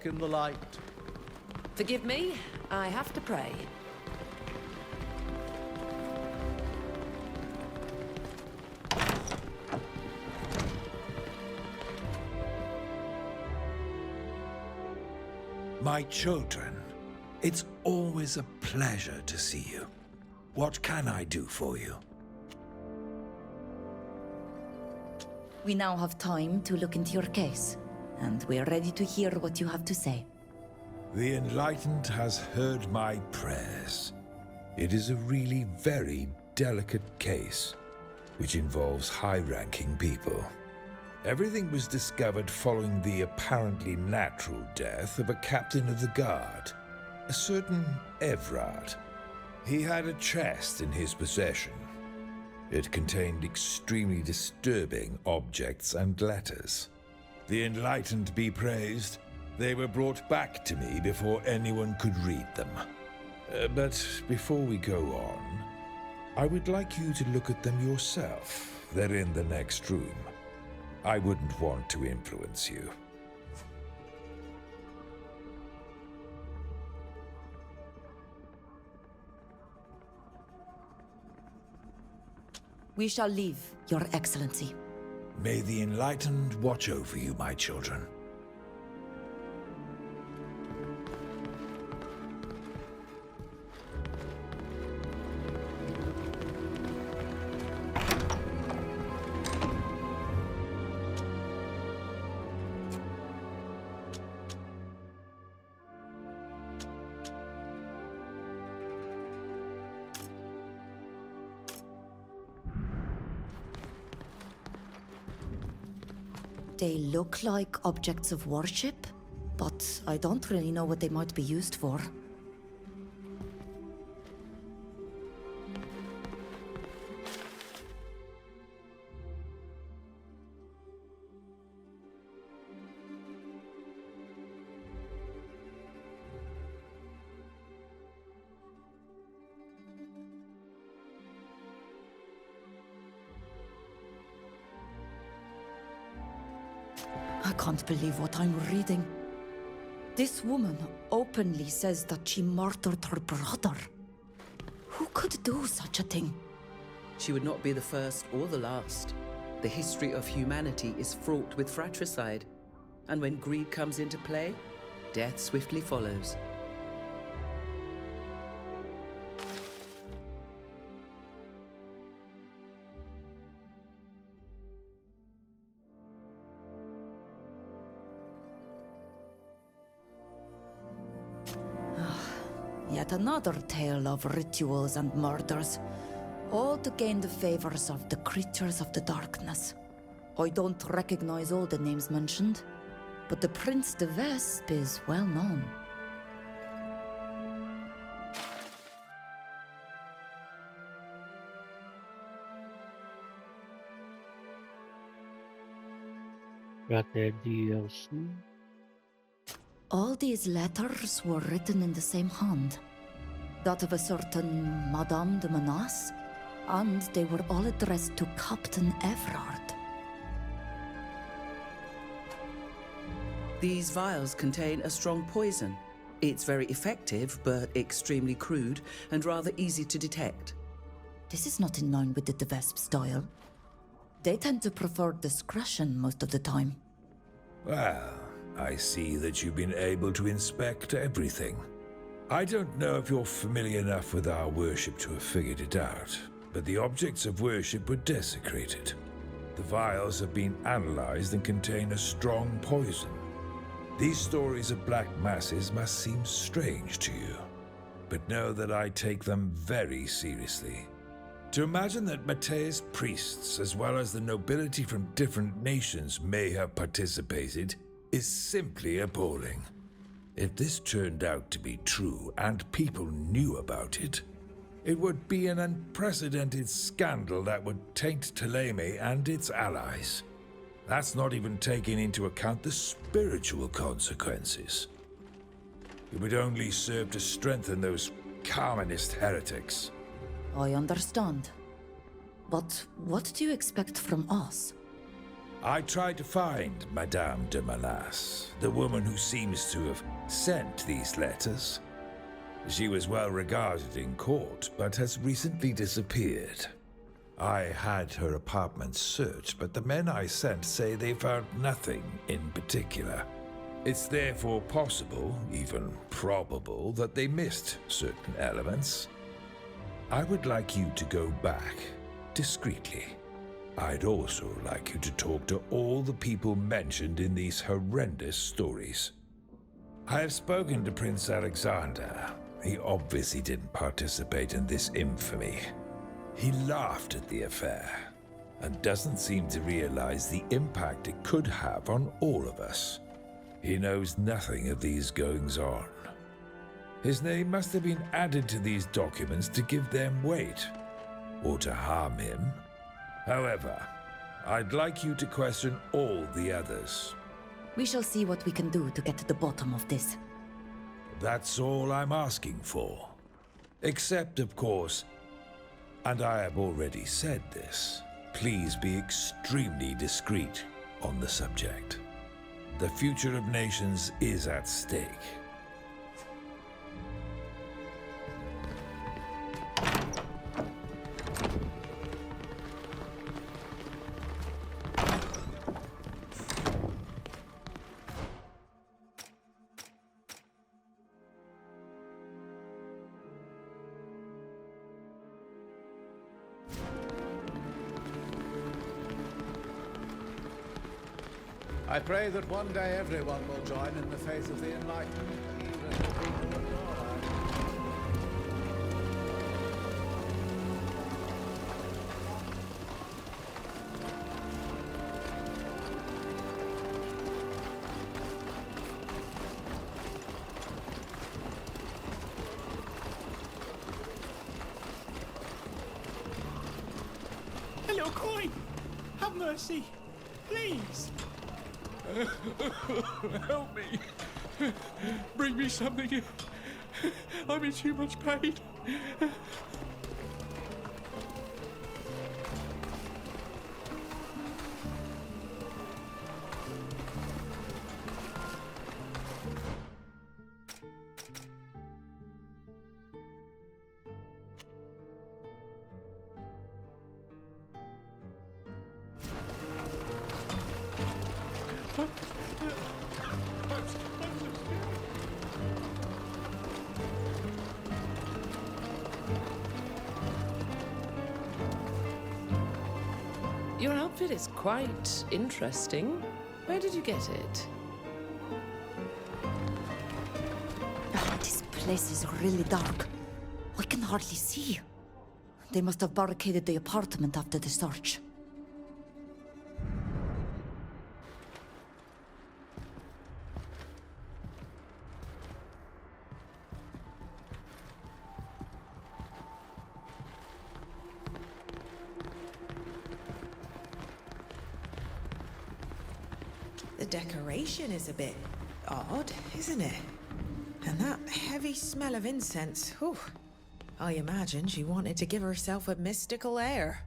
walk in the light. Forgive me, I have to pray. My children, it's always a pleasure to see you. What can I do for you? We now have time to look into your case, and we are ready to hear what you have to say. The Enlightened has heard my prayers. It is a really very delicate case, which involves high-ranking people. Everything was discovered following the apparently natural death of a captain of the guard, a certain Evrard. He had a chest in his possession. It contained extremely disturbing objects and letters. The Enlightened be praised, they were brought back to me before anyone could read them. But before we go on, I would like you to look at them yourself. They're in the next room. I wouldn't want to influence you. We shall leave, Your Excellency. May the Enlightened watch over you, my children. They look like objects of worship, but I don't really know what they might be used for. I can't believe what I'm reading. This woman openly says that she murdered her brother. Who could do such a thing? She would not be the first or the last. The history of humanity is fraught with fratricide, and when greed comes into play, death swiftly follows. Yet another tale of rituals and murders, all to gain the favors of the creatures of the darkness. I don't recognize all the names mentioned, but the Prince de Vespe is well known. Got the DLC. All these letters were written in the same hand. That of a certain Madame de Menace, and they were all addressed to Captain Evrard. These vials contain a strong poison. It's very effective, but extremely crude and rather easy to detect. This is not in line with the de Vespe style. They tend to prefer discretion most of the time. Well, I see that you've been able to inspect everything. I don't know if you're familiar enough with our worship to have figured it out, but the objects of worship were desecrated. The vials have been analyzed and contain a strong poison. These stories of black masses must seem strange to you, but know that I take them very seriously. To imagine that Mateus priests, as well as the nobility from different nations, may have participated is simply appalling. If this turned out to be true and people knew about it, it would be an unprecedented scandal that would taint Thélème and its allies. That's not even taking into account the spiritual consequences. It would only serve to strengthen those Carmenist heretics. I understand. But what do you expect from us? I tried to find Madame de Manas, the woman who seems to have sent these letters. She was well regarded in court, but has recently disappeared. I had her apartment searched, but the men I sent say they found nothing in particular. It's therefore possible, even probable, that they missed certain elements. I would like you to go back, discreetly. I'd also like you to talk to all the people mentioned in these horrendous stories. I have spoken to Prince Alexander. He obviously didn't participate in this infamy. He laughed at the affair, and doesn't seem to realize the impact it could have on all of us. He knows nothing of these goings-on. His name must have been added to these documents to give them weight, or to harm him. However, I'd like you to question all the others. We shall see what we can do to get to the bottom of this. That's all I'm asking for. Except, of course, and I have already said this, please be extremely discreet on the subject. The future of nations is at stake. I pray that one day everyone will join in the faith of the Enlightenment, even the people of Norway. A little coin! Have mercy! Please! Help me! Bring me something! I'm in too much pain! Your outfit is quite interesting. Where did you get it? Ah, this place is really dark. I can hardly see. They must have barricaded the apartment after the search. The decoration is a bit odd, isn't it? And that heavy smell of incense, whew. I imagine she wanted to give herself a mystical air.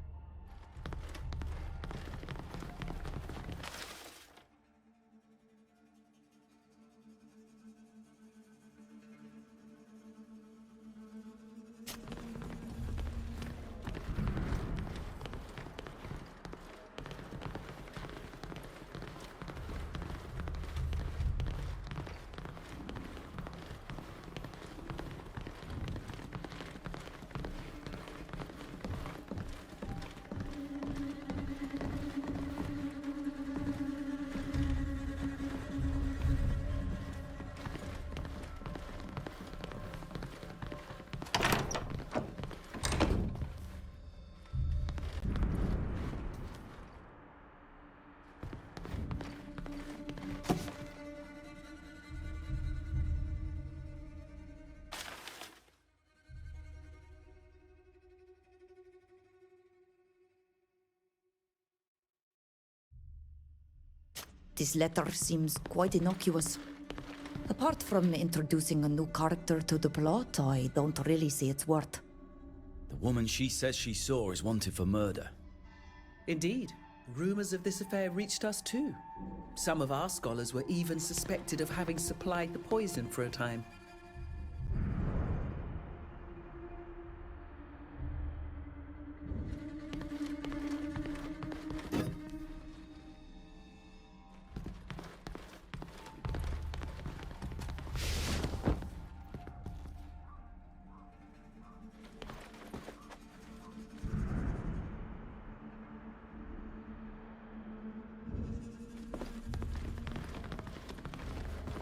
This letter seems quite innocuous. Apart from introducing a new character to the plot, I don't really see its worth. The woman she says she saw is wanted for murder. Indeed. Rumours of this affair reached us too. Some of our scholars were even suspected of having supplied the poison for a time.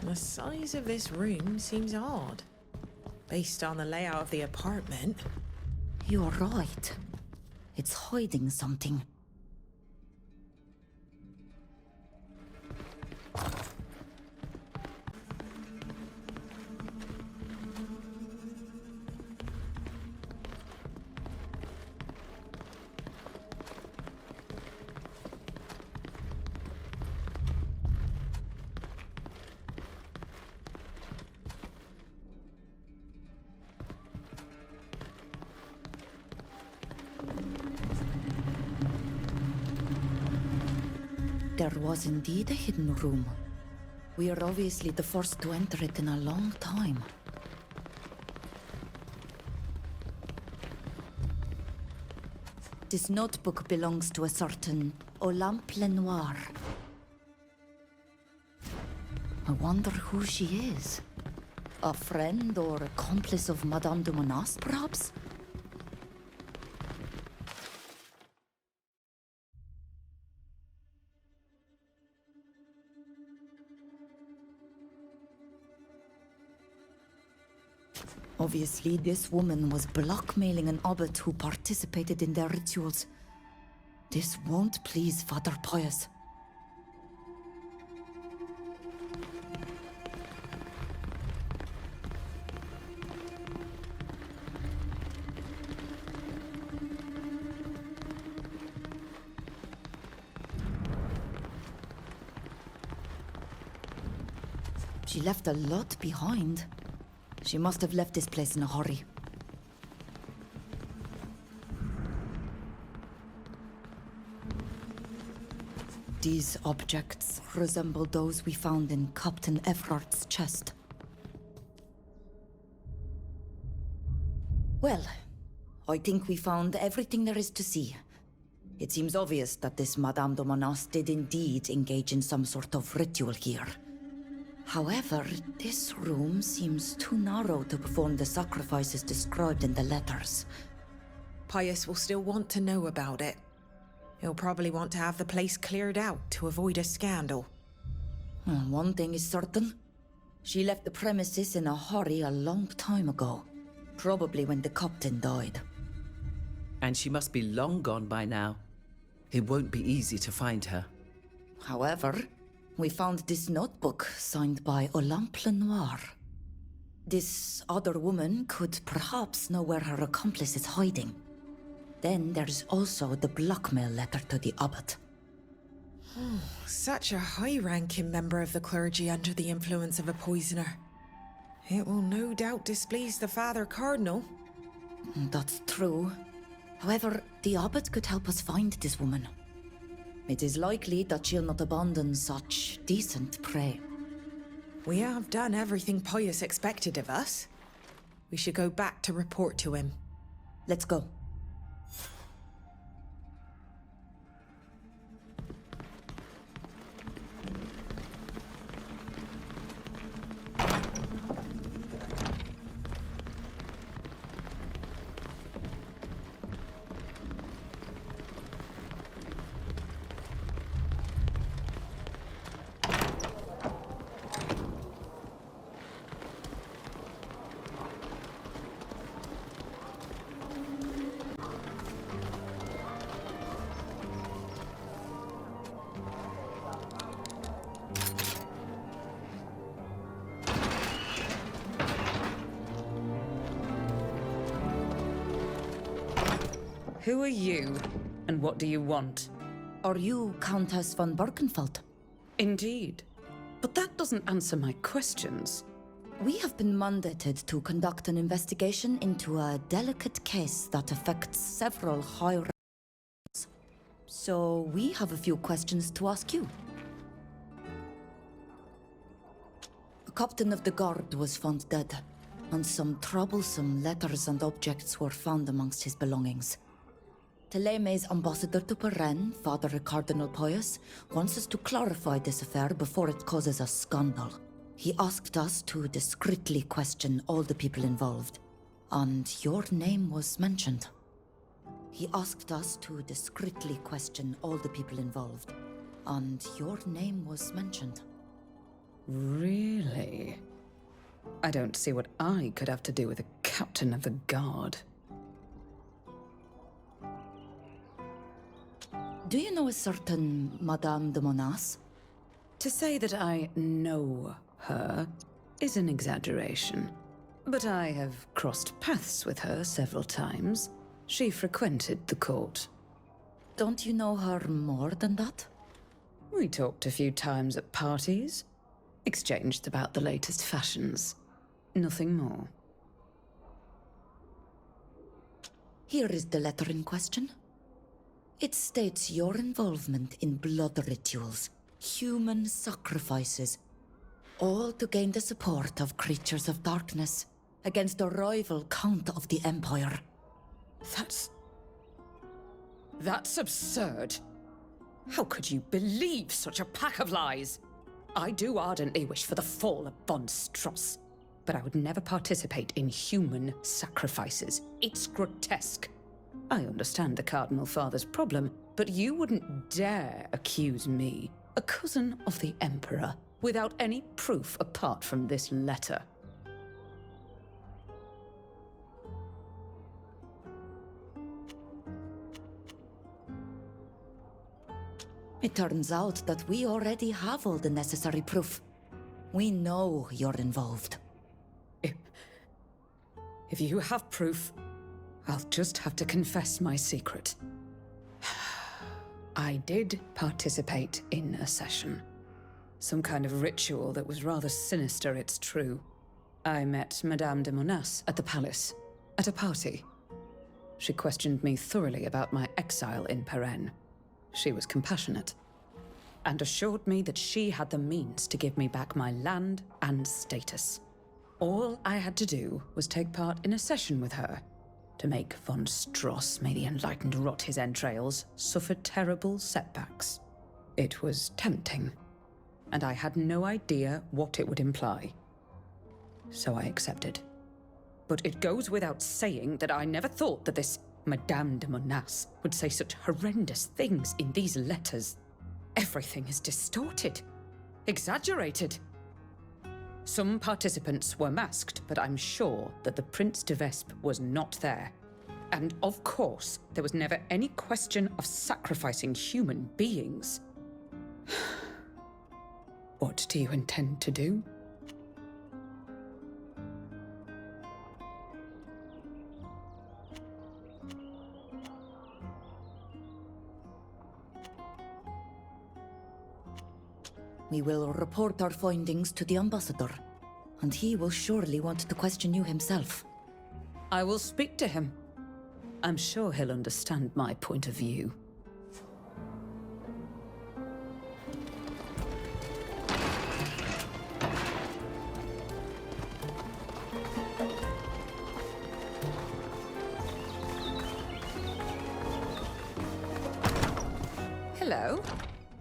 The size of this room seems odd, based on the layout of the apartment. You're right. It's hiding something. There was indeed a hidden room. We are obviously the first to enter it in a long time. This notebook belongs to a certain Olympe Lenoir. I wonder who she is. A friend or accomplice of Madame de Monas, perhaps? Obviously, this woman was blackmailing an abbot who participated in their rituals. This won't please Father Pius. She left a lot behind. She must have left this place in a hurry. These objects resemble those we found in Captain Everard's chest. Well, I think we found everything there is to see. It seems obvious that this Madame de Monas did indeed engage in some sort of ritual here. However, this room seems too narrow to perform the sacrifices described in the letters. Pius will still want to know about it. He'll probably want to have the place cleared out to avoid a scandal. One thing is certain. She left the premises in a hurry a long time ago. Probably when the captain died. And she must be long gone by now. It won't be easy to find her. However, we found this notebook signed by Olympe Lenoir. This other woman could perhaps know where her accomplice is hiding. Then there's also the blackmail letter to the abbot. Such a high-ranking member of the clergy under the influence of a poisoner. It will no doubt displease the Father Cardinal. That's true. However, the abbot could help us find this woman. It is likely that she'll not abandon such decent prey. We have done everything Pius expected of us. We should go back to report to him. Let's go. Who are you, and what do you want? Are you Countess von Birkenfeld? Indeed. But that doesn't answer my questions. We have been mandated to conduct an investigation into a delicate case that affects several high So we have a few questions to ask you. A captain of the guard was found dead, and some troublesome letters and objects were found amongst his belongings. Teleme's ambassador to Peren, Father Cardinal Pius, wants us to clarify this affair before it causes a scandal. He asked us to discreetly question all the people involved, and your name was mentioned. He asked us to discreetly question all the people involved, and your name was mentioned. Really? I don't see what I could have to do with a captain of the guard. Do you know a certain Madame de Monas? To say that I know her is an exaggeration, but I have crossed paths with her several times. She frequented the court. Don't you know her more than that? We talked a few times at parties, exchanged about the latest fashions. Nothing more. Here is the letter in question. It states your involvement in blood rituals, human sacrifices, all to gain the support of creatures of darkness against a rival count of the Empire. That's absurd. How could you believe such a pack of lies? I do ardently wish for the fall of von Struss, but I would never participate in human sacrifices. It's grotesque. I understand the Cardinal Father's problem, but you wouldn't dare accuse me, a cousin of the Emperor, without any proof apart from this letter. It turns out that we already have all the necessary proof. We know you're involved. If you have proof, I'll just have to confess my secret. I did participate in a session. Some kind of ritual that was rather sinister, it's true. I met Madame de Monas at the palace, at a party. She questioned me thoroughly about my exile in Peren. She was compassionate, and assured me that she had the means to give me back my land and status. All I had to do was take part in a session with her to make von Struss, may the Enlightened rot his entrails, suffer terrible setbacks. It was tempting, and I had no idea what it would imply. So I accepted. But it goes without saying that I never thought that this Madame de Monas would say such horrendous things in these letters. Everything is distorted, exaggerated. Some participants were masked, but I'm sure that the Prince de Vespe was not there. And of course, there was never any question of sacrificing human beings. What do you intend to do? We will report our findings to the ambassador, and he will surely want to question you himself. I will speak to him. I'm sure he'll understand my point of view. Hello.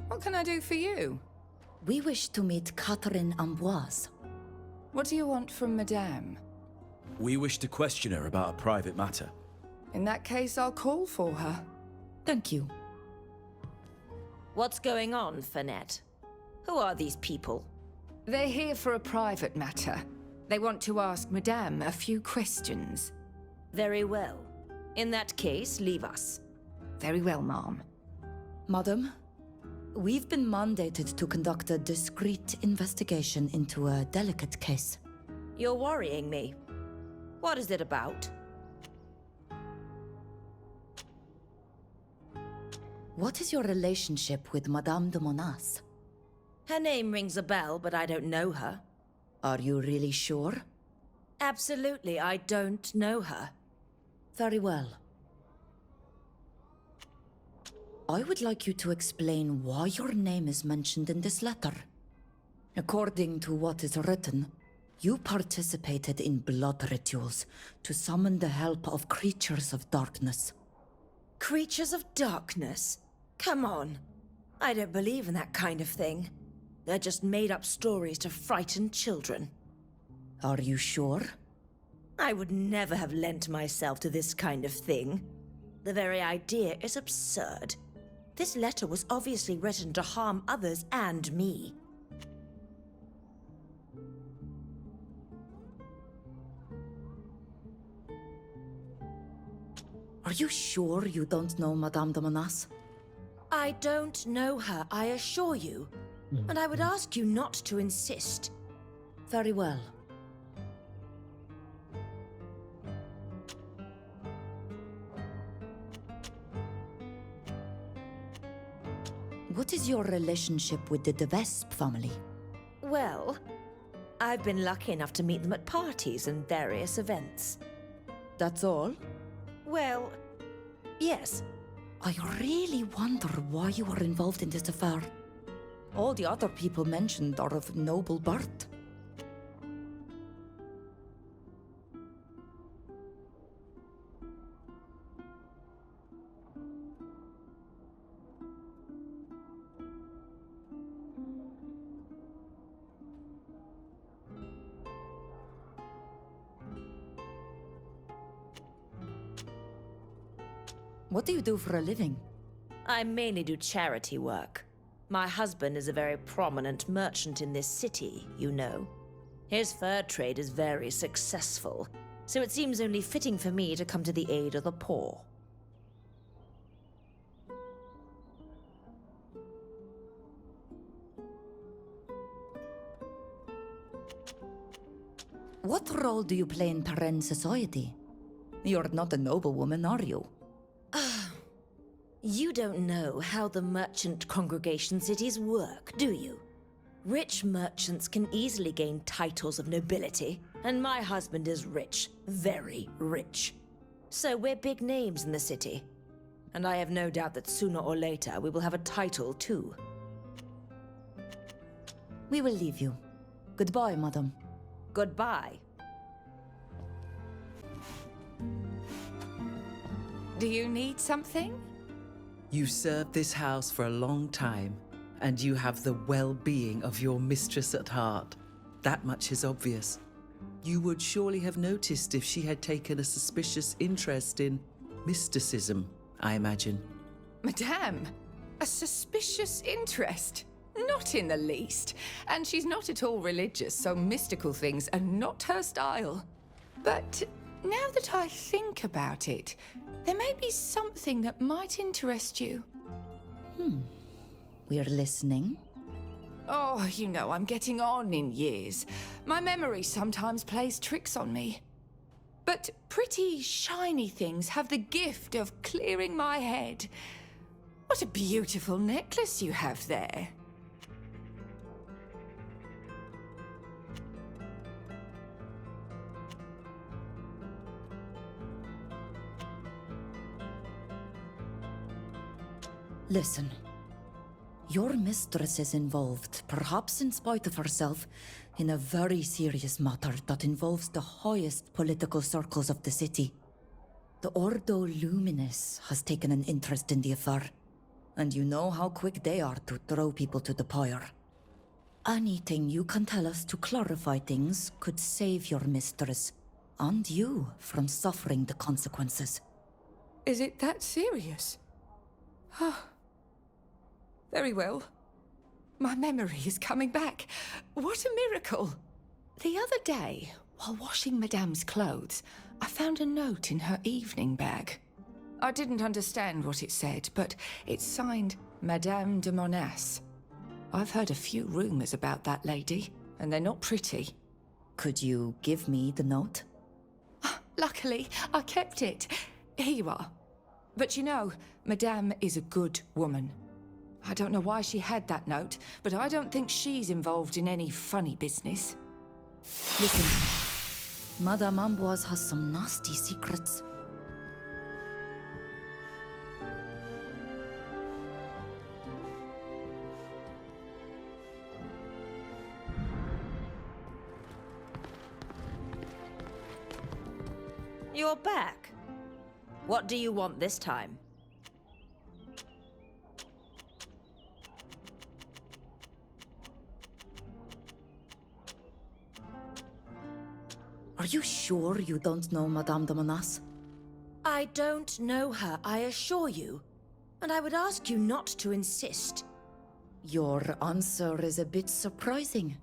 What can I do for you? We wish to meet Catherine Amboise. What do you want from Madame? We wish to question her about a private matter. In that case, I'll call for her. Thank you. What's going on, Finette? Who are these people? They're here for a private matter. They want to ask Madame a few questions. Very well. In that case, leave us. Very well, ma'am. Madam, we've been mandated to conduct a discreet investigation into a delicate case. You're worrying me. What is it about? What is your relationship with Madame de Monas? Her name rings a bell, but I don't know her. Are you really sure? Absolutely, I don't know her. Very well. I would like you to explain why your name is mentioned in this letter. According to what is written, you participated in blood rituals to summon the help of creatures of darkness. Creatures of darkness? Come on. I don't believe in that kind of thing. They're just made-up stories to frighten children. Are you sure? I would never have lent myself to this kind of thing. The very idea is absurd. This letter was obviously written to harm others and me. Are you sure you don't know Madame de Monas? I don't know her, I assure you. And I would ask you not to insist. Very well. What is your relationship with the De Vespe family? Well, I've been lucky enough to meet them at parties and various events. That's all? Well, yes. I really wonder why you are involved in this affair. All the other people mentioned are of noble birth. What do you do for a living? I mainly do charity work. My husband is a very prominent merchant in this city, you know. His fur trade is very successful, so it seems only fitting for me to come to the aid of the poor. What role do you play in peren society? You're not a noblewoman, are you? You don't know how the merchant congregation cities work, do you? Rich merchants can easily gain titles of nobility, and my husband is rich, very rich. So we're big names in the city. And I have no doubt that sooner or later we will have a title too. We will leave you. Goodbye, madam. Goodbye. Do you need something? You served this house for a long time, and you have the well-being of your mistress at heart. That much is obvious. You would surely have noticed if she had taken a suspicious interest in mysticism, I imagine. Madame, a suspicious interest? Not in the least. And she's not at all religious, so mystical things are not her style. But now that I think about it, there may be something that might interest you. We're listening. Oh, you know, I'm getting on in years. My memory sometimes plays tricks on me. But pretty, shiny things have the gift of clearing my head. What a beautiful necklace you have there. Listen. Your mistress is involved, perhaps in spite of herself, in a very serious matter that involves the highest political circles of the city. The Ordo Luminis has taken an interest in the affair, and you know how quick they are to throw people to the pyre. Anything you can tell us to clarify things could save your mistress, and you, from suffering the consequences. Is it that serious? Oh. Very well. My memory is coming back. What a miracle! The other day, while washing Madame's clothes, I found a note in her evening bag. I didn't understand what it said, but it's signed Madame de Monas. I've heard a few rumors about that lady, and they're not pretty. Could you give me the note? Luckily, I kept it. Here you are. But you know, Madame is a good woman. I don't know why she had that note, but I don't think she's involved in any funny business. Listen, Madame Amboise has some nasty secrets. You're back. What do you want this time? Are you sure you don't know Madame de Monas? I don't know her, I assure you. And I would ask you not to insist. Your answer is a bit surprising.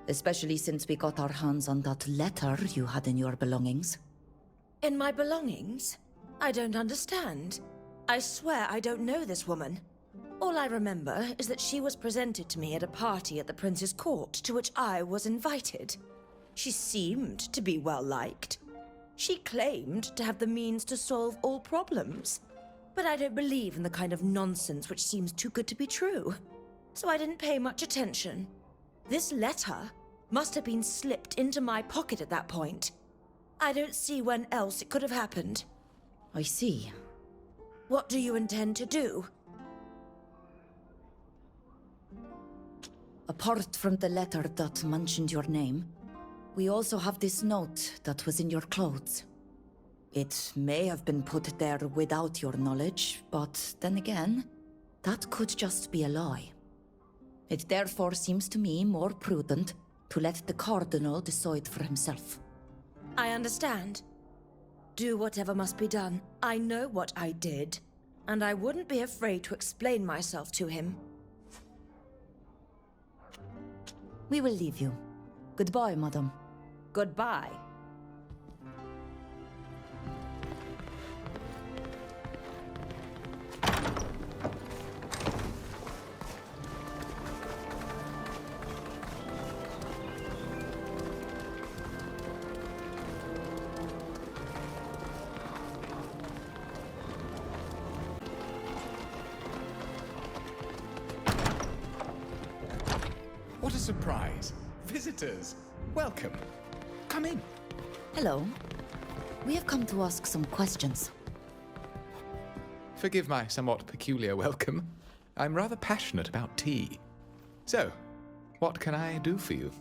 Especially since we got our hands on that letter you had in your belongings. In my belongings? I don't understand. I swear I don't know this woman. All I remember is that she was presented to me at a party at the prince's court to which I was invited. She seemed to be well liked. She claimed to have the means to solve all problems. But I don't believe in the kind of nonsense which seems too good to be true. So I didn't pay much attention. This letter must have been slipped into my pocket at that point. I don't see when else it could have happened. I see. What do you intend to do? Apart from the letter that mentioned your name, we also have this note that was in your clothes. It may have been put there without your knowledge, but then again, that could just be a lie. It therefore seems to me more prudent to let the Cardinal decide for himself. I understand. Do whatever must be done. I know what I did, and I wouldn't be afraid to explain myself to him. We will leave you. Goodbye, madam. Goodbye. What a surprise. Visitors, welcome. Come in. Hello. We have come to ask some questions. Forgive my somewhat peculiar welcome. I'm rather passionate about tea. So, what can I do for you?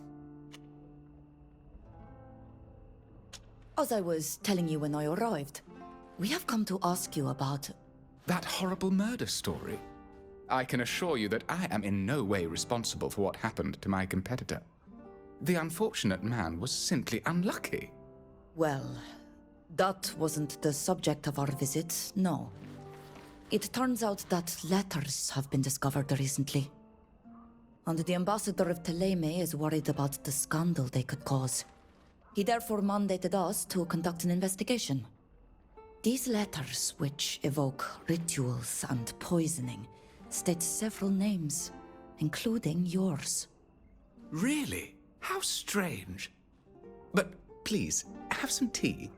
As I was telling you when I arrived, we have come to ask you about... That horrible murder story. I can assure you that I am in no way responsible for what happened to my competitor. The unfortunate man was simply unlucky. Well, that wasn't the subject of our visit, no. It turns out that letters have been discovered recently. And the ambassador of Teleme is worried about the scandal they could cause. He therefore mandated us to conduct an investigation. These letters, which evoke rituals and poisoning, state several names, including yours. Really? How strange. But please, have some tea.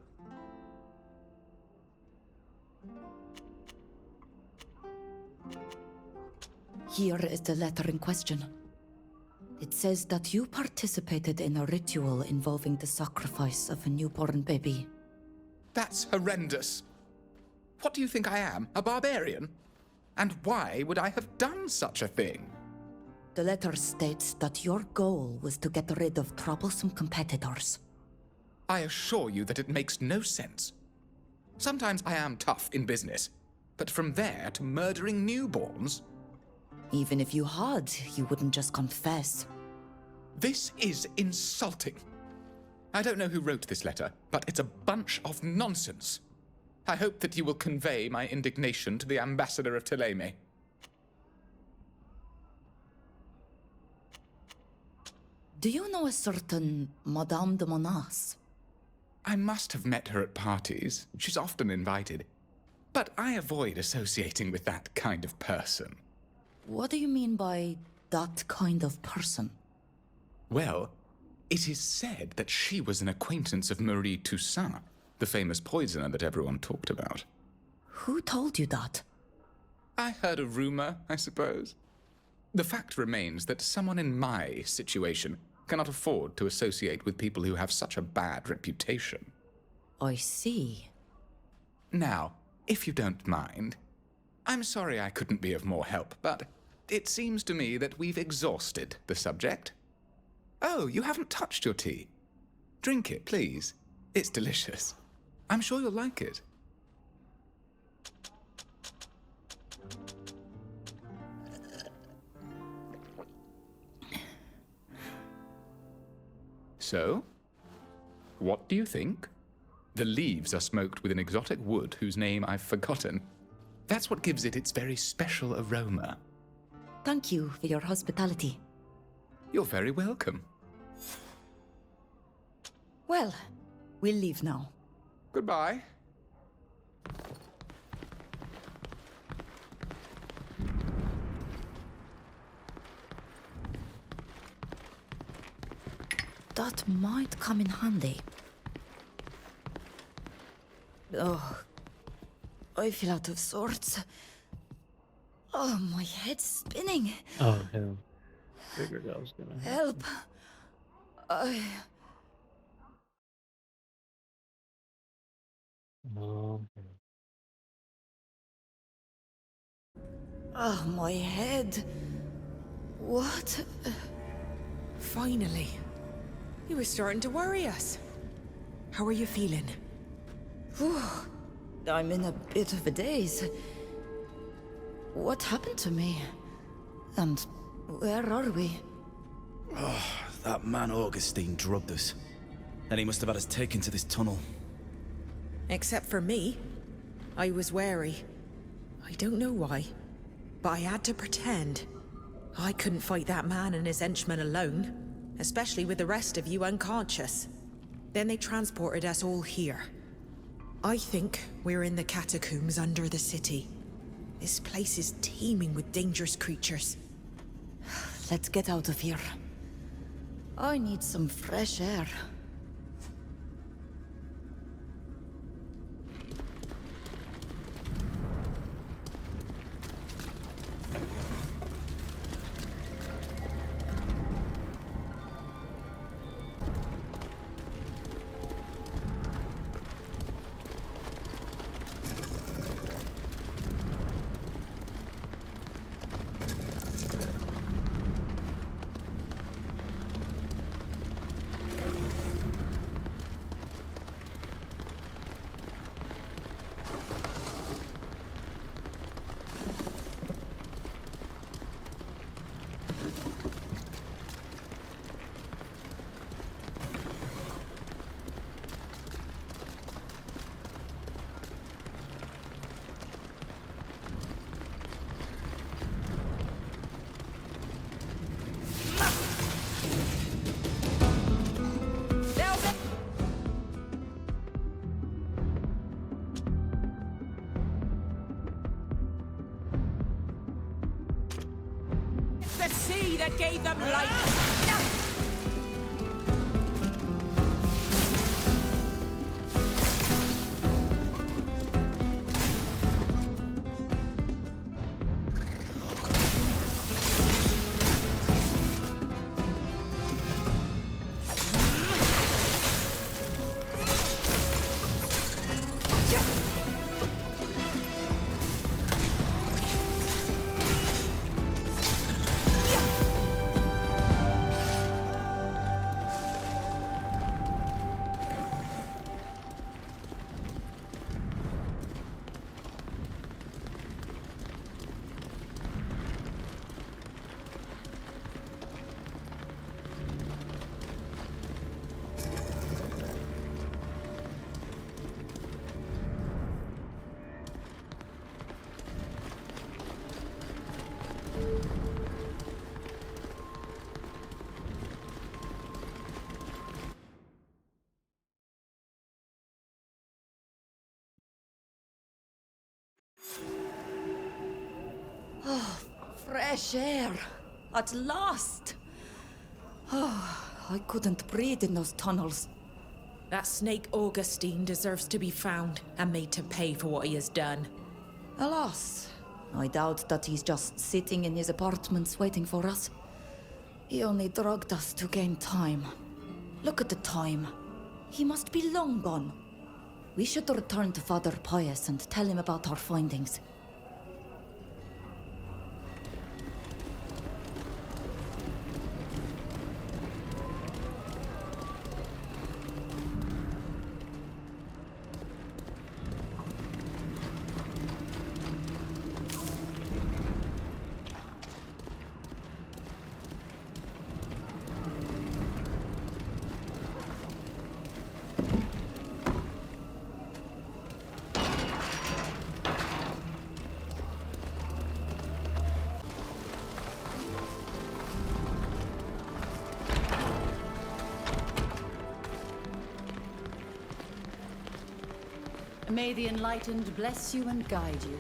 Here is the letter in question. It says that you participated in a ritual involving the sacrifice of a newborn baby. That's horrendous. What do you think I am, a barbarian? And why would I have done such a thing? The letter states that your goal was to get rid of troublesome competitors. I assure you that it makes no sense. Sometimes I am tough in business, but from there to murdering newborns? Even if you had, you wouldn't just confess. This is insulting. I don't know who wrote this letter, but it's a bunch of nonsense. I hope that you will convey my indignation to the ambassador of Teleme. Do you know a certain Madame de Monas? I must have met her at parties. She's often invited. But I avoid associating with that kind of person. What do you mean by that kind of person? Well, it is said that she was an acquaintance of Marie Toussaint, the famous poisoner that everyone talked about. Who told you that? I heard a rumor, I suppose. The fact remains that someone in my situation cannot afford to associate with people who have such a bad reputation. I see. Now, if you don't mind, I'm sorry I couldn't be of more help, but it seems to me that we've exhausted the subject. Oh, you haven't touched your tea. Drink it, please. It's delicious. I'm sure you'll like it. So, what do you think? The leaves are smoked with an exotic wood whose name I've forgotten. That's what gives it its very special aroma. Thank you for your hospitality. You're very welcome. Well, we'll leave now. Goodbye. That might come in handy. Oh, I feel out of sorts. Oh, my head's spinning. Oh, hell. Figured that was gonna happen. Help. Okay. Oh, my head. What? Finally. You were starting to worry us. How are you feeling? Whew. I'm in a bit of a daze. What happened to me? And where are we? Oh, that man Augustine drugged us. Then he must have had us taken to this tunnel. Except for me. I was wary. I don't know why, but I had to pretend. I couldn't fight that man and his henchmen alone, especially with the rest of you unconscious. Then they transported us all here. I think we're in the catacombs under the city. This place is teeming with dangerous creatures. Let's get out of here. I need some fresh air. The sea that gave them life! Oh, fresh air. At last. Oh, I couldn't breathe in those tunnels. That snake Augustine deserves to be found and made to pay for what he has done. Alas, I doubt that he's just sitting in his apartments waiting for us. He only drugged us to gain time. Look at the time. He must be long gone. We should return to Father Pius and tell him about our findings. May the Enlightened bless you and guide you.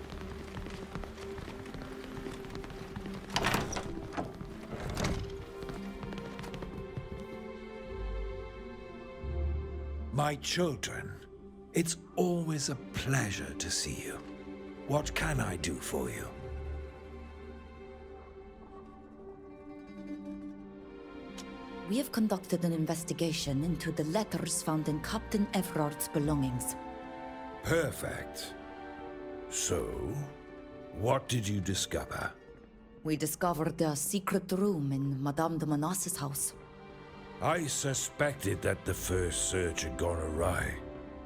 My children, it's always a pleasure to see you. What can I do for you? We have conducted an investigation into the letters found in Captain Everard's belongings. Perfect. So, what did you discover? We discovered a secret room in Madame de Monas's house. I suspected that the first search had gone awry.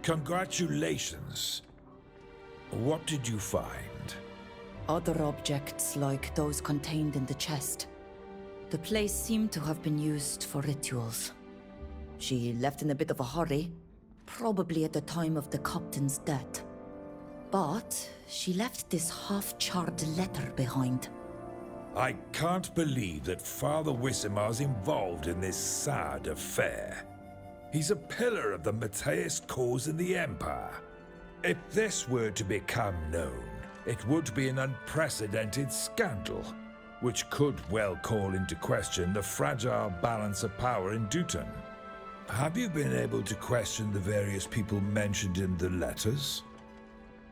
Congratulations. What did you find? Other objects like those contained in the chest. The place seemed to have been used for rituals. She left in a bit of a hurry, probably at the time of the captain's death. But she left this half-charred letter behind. I can't believe that Father Wissemar's involved in this sad affair. He's a pillar of the Matthias cause in the Empire. If this were to become known, it would be an unprecedented scandal, which could well call into question the fragile balance of power in Duton. Have you been able to question the various people mentioned in the letters?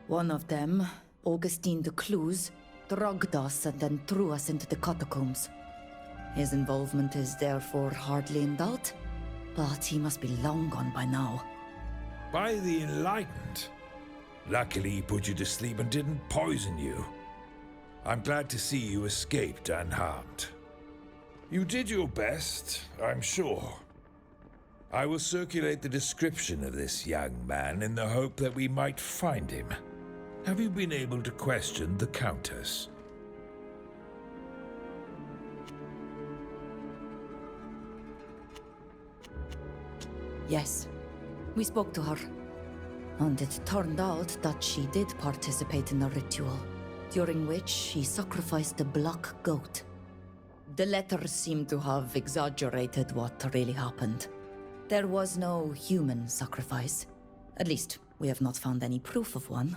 One of them, Augustine de Cluse, drugged us and then threw us into the catacombs. His involvement is therefore hardly in doubt, but he must be long gone by now. By the Enlightened? Luckily he put you to sleep and didn't poison you. I'm glad to see you escaped unharmed. You did your best, I'm sure. I will circulate the description of this young man in the hope that we might find him. Have you been able to question the Countess? Yes, we spoke to her. And it turned out that she did participate in a ritual, during which she sacrificed a black goat. The letters seem to have exaggerated what really happened. There was no human sacrifice. At least, we have not found any proof of one.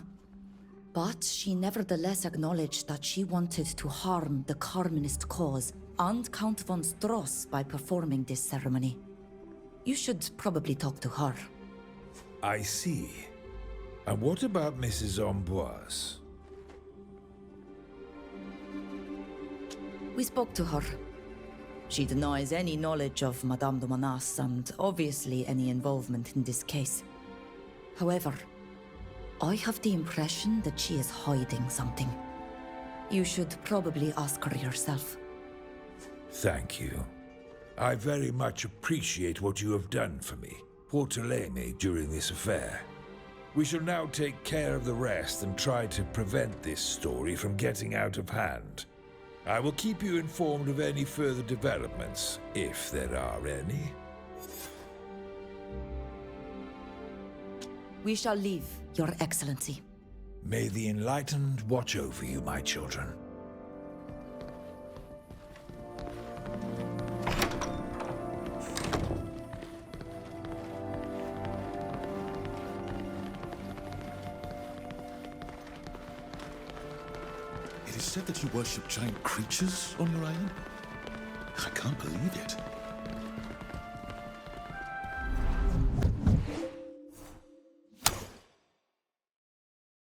But she nevertheless acknowledged that she wanted to harm the Carmenist cause and Count von Stross by performing this ceremony. You should probably talk to her. I see. And what about Mrs. Amboise? We spoke to her. She denies any knowledge of Madame de Monas and obviously any involvement in this case. However, I have the impression that she is hiding something. You should probably ask her yourself. Thank you. I very much appreciate what you have done for me, Porteleme, during this affair. We shall now take care of the rest and try to prevent this story from getting out of hand. I will keep you informed of any further developments, if there are any. We shall leave, Your Excellency. May the Enlightened watch over you, my children. It is said that you worship giant creatures on your island? I can't believe it.